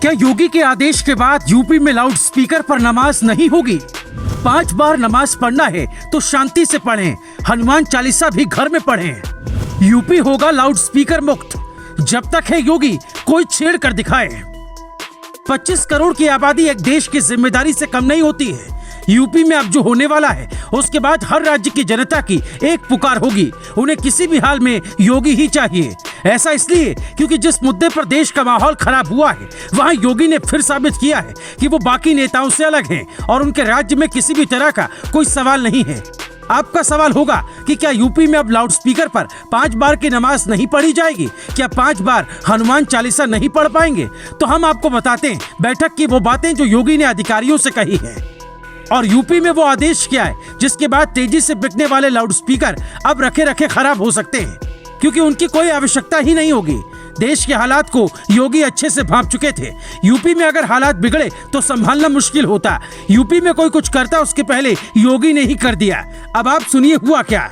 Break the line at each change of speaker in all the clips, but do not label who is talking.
क्या योगी के आदेश के बाद यूपी में लाउड स्पीकर पर नमाज नहीं होगी? 5 बार नमाज पढ़ना है तो शांति से पढ़ें, हनुमान चालीसा भी घर में पढ़ें। यूपी होगा लाउड स्पीकर मुक्त। जब तक है योगी, कोई छेड़ कर दिखाए। 25 करोड़ की आबादी एक देश की जिम्मेदारी से कम नहीं होती है। यूपी में अब जो होने वाला है, उसके बाद हर राज्य की जनता की एक पुकार होगी, उन्हें किसी भी हाल में योगी ही चाहिए। ऐसा इसलिए क्योंकि जिस मुद्दे पर देश का माहौल खराब हुआ है, वहां योगी ने फिर साबित किया है कि वो बाकी नेताओं से अलग हैं और उनके राज्य में किसी भी तरह का कोई सवाल नहीं है। आपका सवाल होगा कि क्या यूपी में अब लाउड स्पीकर पर 5 बार की नमाज नहीं पढ़ी जाएगी? क्या 5 बार हनुमान चालीसा नहीं पढ़ पाएंगे? तो हम आपको बताते हैं बैठक की वो बातें जो योगी ने अधिकारियों से कही है और यूपी में वो आदेश क्या है जिसके बाद तेजी से बिकने वाले लाउड स्पीकर अब रखे रखे खराब हो सकते हैं, क्योंकि उनकी कोई आवश्यकता ही नहीं होगी। देश के हालात को योगी अच्छे से भांप चुके थे। यूपी में अगर हालात बिगड़े तो संभालना मुश्किल होता। यूपी में कोई कुछ करता उसके पहले योगी ने ही कर दिया। अब आप सुनिए हुआ क्या।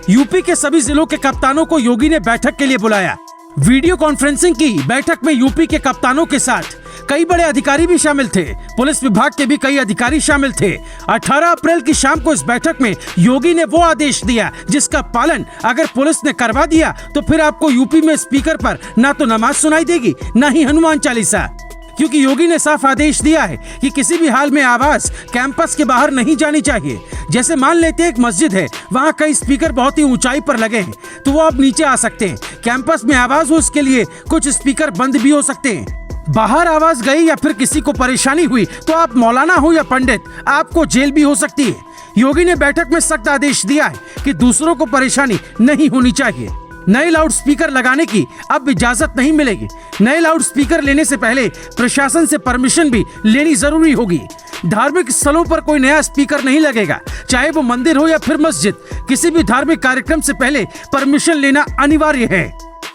यूपी के सभी जिलों के कप्तानों को योगी ने बैठक के लिए बुलाया। वीडियो कॉन्फ्रेंसिंग की बैठक में यूपी के कप्तानों के साथ कई बड़े अधिकारी भी शामिल थे। पुलिस विभाग के भी कई अधिकारी शामिल थे। 18 अप्रैल की शाम को इस बैठक में योगी ने वो आदेश दिया जिसका पालन अगर पुलिस ने करवा दिया तो फिर आपको यूपी में स्पीकर पर ना तो नमाज सुनाई देगी, ना ही हनुमान चालीसा, क्योंकि योगी ने साफ आदेश दिया है कि किसी भी हाल में आवाज कैंपस के बाहर नहीं जानी चाहिए। जैसे मान लेते हैं एक मस्जिद है, वहाँ कई स्पीकर बहुत ही ऊंचाई पर लगे हैं, तो वो अब नीचे आ सकते हैं। कैंपस में आवाज हो, इसके लिए कुछ स्पीकर बंद भी हो सकते हैं। बाहर आवाज गई या फिर किसी को परेशानी हुई तो आप मौलाना हो या पंडित, आपको जेल भी हो सकती है। योगी ने बैठक में सख्त आदेश दिया है कि दूसरों को परेशानी नहीं होनी चाहिए। नए लाउड स्पीकर लगाने की अब इजाजत नहीं मिलेगी। नए लाउड स्पीकर लेने से पहले प्रशासन से परमिशन भी लेनी जरूरी होगी। धार्मिक स्थलों पर कोई नया स्पीकर नहीं लगेगा, चाहे वो मंदिर हो या फिर मस्जिद। किसी भी धार्मिक कार्यक्रम से पहले परमिशन लेना अनिवार्य है।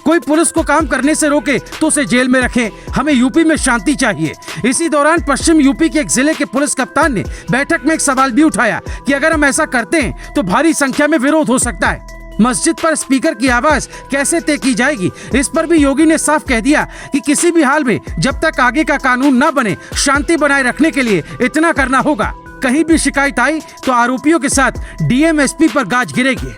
कोई पुलिस को काम करने से रोके तो उसे जेल में रखें। हमें यूपी में शांति चाहिए। इसी दौरान पश्चिम यूपी के एक जिले के पुलिस कप्तान ने बैठक में एक सवाल भी उठाया कि अगर हम ऐसा करते हैं तो भारी संख्या में विरोध हो सकता है। मस्जिद पर स्पीकर की आवाज कैसे तय की जाएगी, इस पर भी योगी ने साफ कह दिया कि किसी भी हाल में जब तक आगे का कानून न बने, शांति बनाए रखने के लिए इतना करना होगा। कहीं भी शिकायत आई तो आरोपियों के साथ डीएम एसपी पर गाज गिरेगी।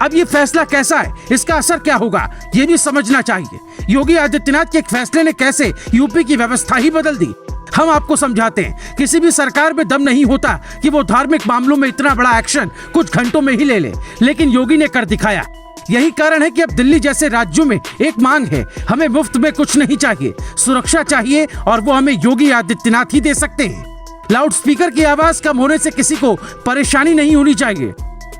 अब ये फैसला कैसा है, इसका असर क्या होगा, ये भी समझना चाहिए। योगी आदित्यनाथ के एक फैसले ने कैसे यूपी की व्यवस्था ही बदल दी। हम आपको समझाते हैं, किसी भी सरकार में दम नहीं होता कि वो धार्मिक मामलों में इतना बड़ा एक्शन कुछ घंटों में ही ले ले, लेकिन योगी ने कर दिखाया। यही कारण है कि अब दिल्ली जैसे राज्यों में एक मांग है, हमें मुफ्त में कुछ नहीं चाहिए, सुरक्षा चाहिए, और वो हमें योगी आदित्यनाथ ही दे सकते हैं। लाउड स्पीकर की आवाज कम होने से किसी को परेशानी नहीं होनी चाहिए।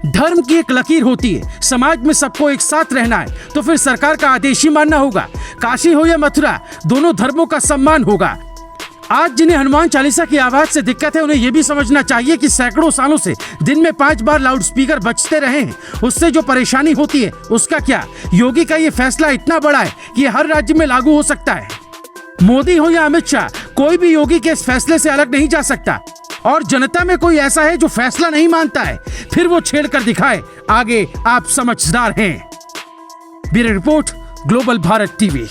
धर्म की एक लकीर होती है, समाज में सबको एक साथ रहना है तो फिर सरकार का आदेश ही मानना होगा। काशी हो या मथुरा, दोनों धर्मों का सम्मान होगा। आज जिन्हें हनुमान चालीसा की आवाज से दिक्कत है, उन्हें यह भी समझना चाहिए कि सैकड़ों सालों से दिन में 5 बार लाउड स्पीकर बजते रहे हैं, उससे जो परेशानी होती है उसका क्या। योगी का ये फैसला इतना बड़ा है कि हर राज्य में लागू हो सकता है। मोदी हो या अमित शाह, कोई भी योगी के इस फैसले से अलग नहीं जा सकता। और जनता में कोई ऐसा है जो फैसला नहीं मानता है, फिर वो छेड़ कर दिखाए। आगे आप समझदार हैं। Bureau report, global Bharat TV.